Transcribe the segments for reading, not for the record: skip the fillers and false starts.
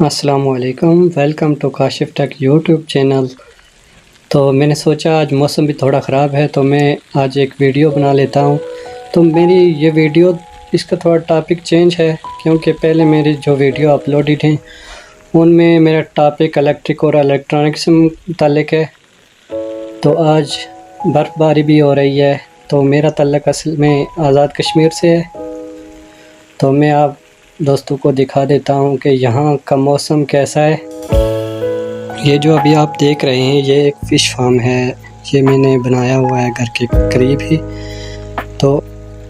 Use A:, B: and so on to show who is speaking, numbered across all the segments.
A: अस्सलामुअलैकुम, welcome to Kashif tech YouTube channel. तो मैंने सोचा आज मौसम भी थोड़ा ख़राब है तो मैं आज एक वीडियो बना लेता हूँ। तो मेरी ये वीडियो इसका थोड़ा टॉपिक चेंज है क्योंकि पहले मेरी जो वीडियो अपलोडेड हैं उनमें मेरा टॉपिक इलेक्ट्रिक और इलेक्ट्रॉनिक से मुतल्लिक़ है। तो आज बर्फ़बारी भी हो रही है तो मेरा तल्लुक़ असल में आज़ाद कश्मीर से है। तो मैं आप दोस्तों को दिखा देता हूँ कि यहाँ का मौसम कैसा है। ये जो अभी आप देख रहे हैं ये एक फ़िश फार्म है, ये मैंने बनाया हुआ है घर के करीब ही। तो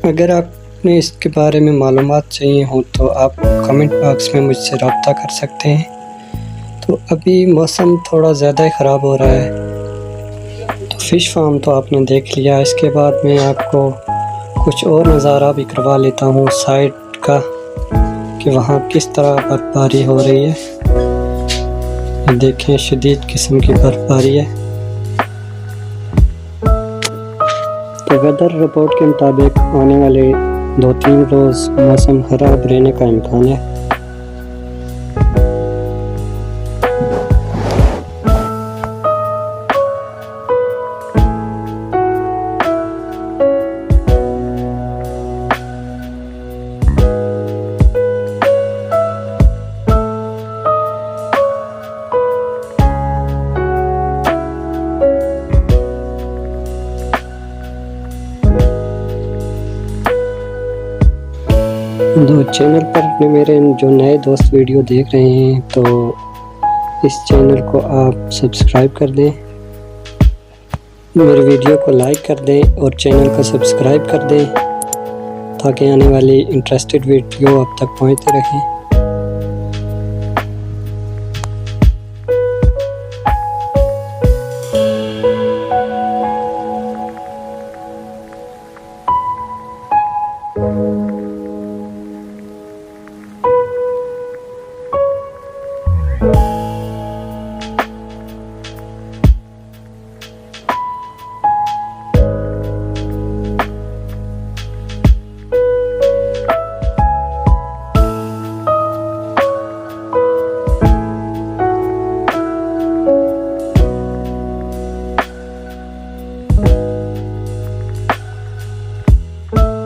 A: अगर आपने इसके बारे में मालूमात चाहिए हो तो आप कमेंट बॉक्स में मुझसे रब्ता कर सकते हैं। तो अभी मौसम थोड़ा ज़्यादा ही ख़राब हो रहा है। तो फ़िश फार्म तो आपने देख लिया, इसके बाद मैं आपको कुछ और नज़ारा भी करवा लेता हूँ साइड का कि वहाँ किस तरह बर्फ़बारी हो रही है। ये देखें शदीद किस्म की बर्फ़बारी है। तो वेदर रिपोर्ट के मुताबिक आने वाले 2-3 रोज़ मौसम ख़राब रहने का इम्कान है। तो चैनल पर मेरे जो नए दोस्त वीडियो देख रहे हैं तो इस चैनल को आप सब्सक्राइब कर दें, मेरे वीडियो को लाइक कर दें और चैनल को सब्सक्राइब कर दें ताकि आने वाली इंटरेस्टेड वीडियो आप तक पहुंचते रहें।